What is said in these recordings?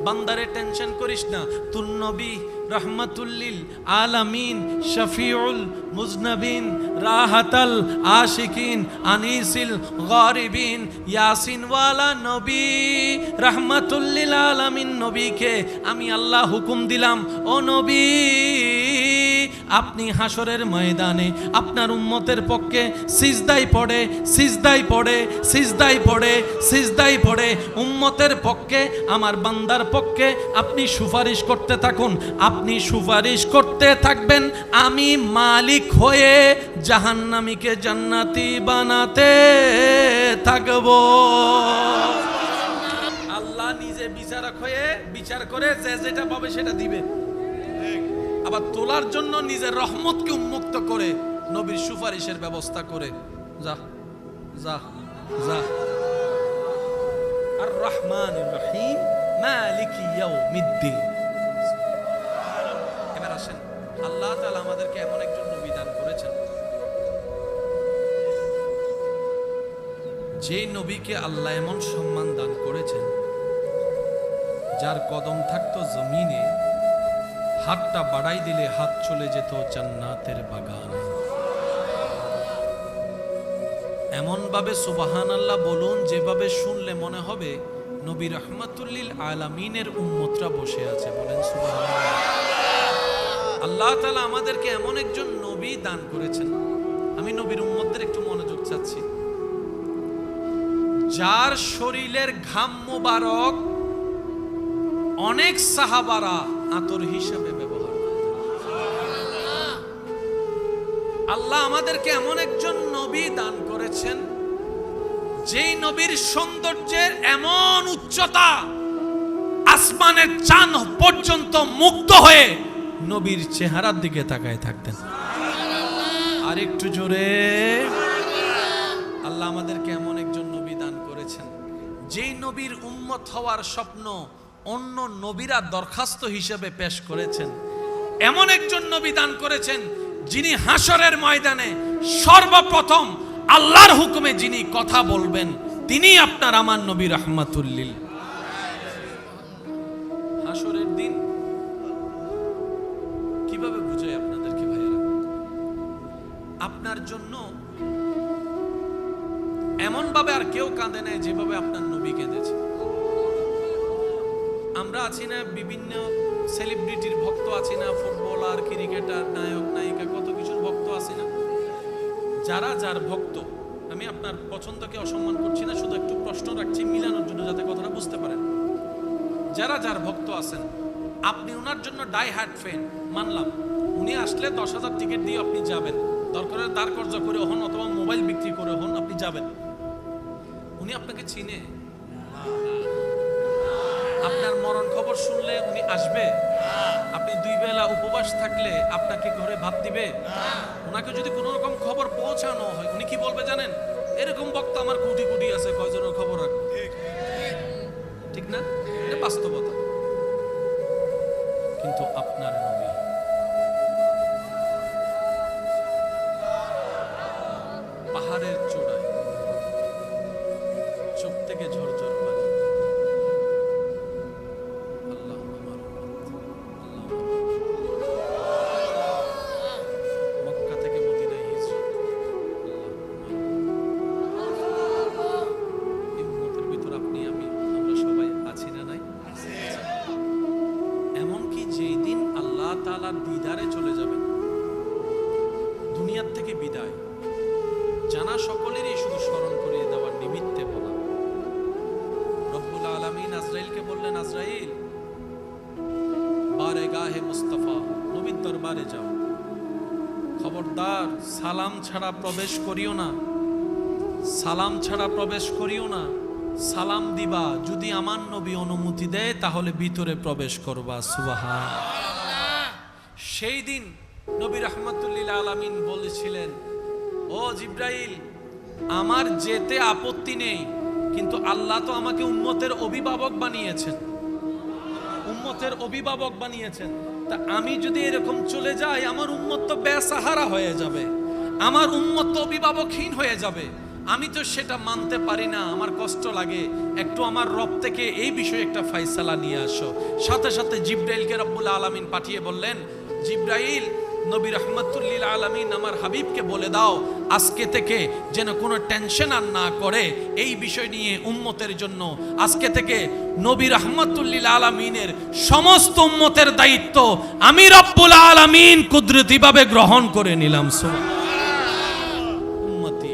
বান্দারে টেনশন করিস না, তুল নবী রহমাতুল্লিল আলামিন, শফিউল মুজনবিন, রাহাতাল আশিকিন, আনিসিল গারিবিন, ইয়াসিন ওয়ালা নবী রহমাতুল্লিল আলামিন নবীকে আমি আল্লাহ হুকুম দিলাম, ও নবী আপনি হাসরের ময়দানে আপনার উম্মতের পক্ষে সিজদায় পড়ে সিজদায় পড়ে সিজদায় পড়ে সিজদায় পড়ে উম্মতের পক্ষে, আমার বান্দার পক্ষে আপনি সুপারিশ করতে থাকুন। আপনি সুপারিশ করতে থাকবেন, আমি মালিক হয়ে জাহান্নামীকে জান্নাতি বানাতে থাকব। আল্লাহ নিজে বিচারক হয়ে বিচার করে যে যেটা পাবে সেটা দিবে। আবার তোলার জন্য নিজের রহমতকে উন্মুক্ত করে নবীর সুপারিশের ব্যবস্থা করে। যা যা যা। আর রহমানির রহিম মালিকি ইয়াউমিদ্দিন। এবার আসেন, আল্লাহ তাআলা আমাদেরকে এমন একজন নবী দান করেছেন, যে নবীকে আল্লাহ এমন সম্মান দান করেছেন, যার কদম থাকতো জমিনে, হাতটা বাড়াই দিলে হাত চলে যেত জান্নাতের বাগানে। এমন ভাবে সুবহানাল্লাহ বলুন যেভাবে শুনলে মনে হবে নবী রহমাতুল্লিল আলামিনের উম্মতরা বসে আছে। বলেন সুবহানাল্লাহ। আল্লাহ তাআলা আমাদেরকে এমন একজন নবী দান করেছেন, আমি নবীর উম্মতদের একটু মনোযোগ চাচ্ছি, যার শরীরের ঘাম মুবারক অনেক সাহাবারা আতর হিসেবে ব্যবহার করতেন। আল্লাহ আমাদেরকে এমন একজন নবী দান করেছেন, যেই নবীর সৌন্দর্যের এমন উচ্চতা, আসমানের চাঁদ পর্যন্ত মুগ্ধ হয়ে নবীর চেহারার দিকে তাকায় থাকতেন। আর একটু জোরে। আল্লাহ আমাদেরকে এমন একজন নবী দান করেছেন, যেই নবীর উম্মত হওয়ার স্বপ্ন অন্য নবীরা দরখাস্ত হিসেবে পেশ করেছেন। এমন একজন নবী দান করেছেন, যিনি হাসরের ময়দানে সর্বপ্রথম আল্লাহর হুকুমে যিনি কথা বলবেন, তিনি আপনার আমার নবী রহমাতুল্লিল। হাসরের দিন কিভাবে বুঝাই আপনাদেরকে ভাইয়েরা, আপনার জন্য এমন ভাবে আর কেউ কাঁদে নাই যেভাবে আপনার নবী কেঁদেছে। আমরা আছি না বিভিন্ন সেলিব্রিটির ভক্ত আছি না, ফুটবলার, ক্রিকেটার, নায়ক নায়িকা, কত কিছুর ভক্ত আছি না। যারা যার ভক্ত, আমি আপনার পছন্দকে অসম্মান করছি না, শুধু একটু প্রশ্ন রাখছি মিলানোর জন্য যাতে কথাটা বুঝতে পারেন। যারা যার ভক্ত আছেন, আপনি ওনার জন্য ডাই হার্ট ফ্যান, মানলাম। উনি আসলে 10,000 টিকিট দিয়ে আপনি যাবেন, দরকারের দাঁড় কর্য করে হন অথবা মোবাইল বিক্রি করে হন, আপনি যাবেন। উনি আপনাকে চিনে? আপনার মরণ খবর শুনলে উনি আসবে? আপনি 2 বেলা উপবাস থাকলে আপনাকে ঘরে ভাত দিবে? ওনাকে যদি কোনো রকম খবর পৌঁছানো হয়, উনি কি বলবে জানেন? এরকম বক্তা আমার কোটি কোটি আছে, কয়জনের খবর রাখবো? ঠিক না? এটা বাস্তবতা। কিন্তু আপনার নবী পাহাড়ের চূড়ায়, চোখ থেকে ঝরঝর পানি। আল্লাহ আমার মক্কা থেকে মদিনায় হিজরত। এই উম্মতের ভিতর আপনি আমি আমরা সবাই আছি না নাই? এমনকি যেই দিন আল্লাহ তাআলার দিদারে চলে যাবেন, দুনিয়ার থেকে বিদায় জানা সকলেরই শুধু স্মরণ করিয়ে দেওয়ার নিমিত্তে বলা। রব্বুল আলামিন আজরাইলকে বললেন, আজরাইল বারেগাহে মুস্তাফা, নবীর দরবারে যাও, খবরদার সালাম ছাড়া প্রবেশ করিও না, সালাম ছাড়া প্রবেশ করিও না। সালাম দিবা, যদি আমার নবী অনুমতি দেয় তাহলে ভিতরে প্রবেশ করবা। সুবহানাল্লাহ। সেই দিন নবী রাহমাতুল্লিল আলামিন বলেছিলেন, ও জিব্রাইল, আমার যেতে আপত্তি নেই, কিন্তু আল্লাহ তো আমাকে উম্মতের অভিভাবক বানিয়েছেন, উম্মতের অভিভাবক বানিয়েছেন। তা আমি যদি এরকম চলে যাই, আমার উম্মত তো বেসাহারা হয়ে যাবে, আমার উম্মত তো অভিভাবকহীন হয়ে যাবে। আমি তো সেটা মানতে পারি না, আমার কষ্ট লাগে, একটু আমার রব থেকে এই বিষয়ে একটা ফায়সালা নিয়ে আসো। সাথে সাথে জিবরাইলকে রব্বুল আলামিন পাঠিয়ে বললেন, জিবরাইল, নবী রাহমাতুল লিল আলামিন আমার হাবিবকে বলে দাও আজকে থেকে যেন কোনো টেনশন আর না করে এই বিষয় নিয়ে উম্মতের জন্য। আজকে থেকে নবী রাহমাতুল লিল আলামিনের সমস্ত উম্মতের দায়িত্ব আমি রব্বুল আলামিন কুদরতিভাবে গ্রহণ করে নিলাম। উম্মতি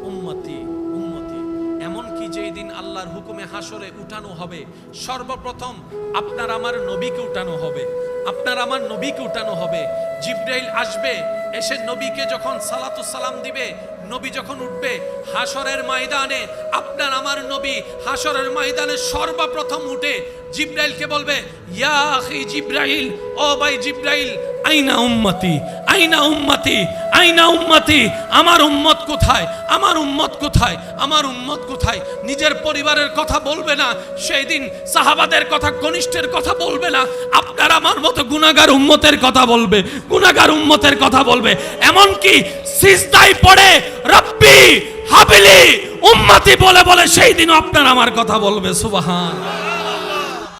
উম্মতি উম্মতি, এমনকি যেই দিন আল্লাহর হুকুমে হাসরে উঠানো হবে, সর্বপ্রথম আপনার আমার নবীকে উঠানো হবে, আপনার আমার নবীকে উঠানো হবে। জিবরাইল আসবে, এসে নবীকে যখন সালাতু সালাম দিবে, নবী যখন উঠবে হাসরের ময়দানে, আপনার আমার নবী হাসরের ময়দানে সর্বপ্রথম উঠে জিবরাইলকে বলবে, ইয়া আখি জিবরাইল, ও ভাই জিবরাইল, আইনা উম্মতি, আইনা উম্মতি, আইনা উম্মতি, আমার উম্মত কোথায়, আমার উম্মত কোথায়, আমার উম্মত কোথায়। নিজের পরিবারের কথা বলবে না সেই দিন, সাহাবাদের কথা, ঘনিষ্ঠের কথা বলবে না, আপনার আমার মতো গুনাহগার উম্মতের কথা বলবে, গুনাহগার উম্মতের কথা বলবে। এমনকি সিজদায় পড়ে রব্বি হাবিলি উম্মতি বলে বলে সেই দিন আপনার আমার কথা বলবে। সুবহান।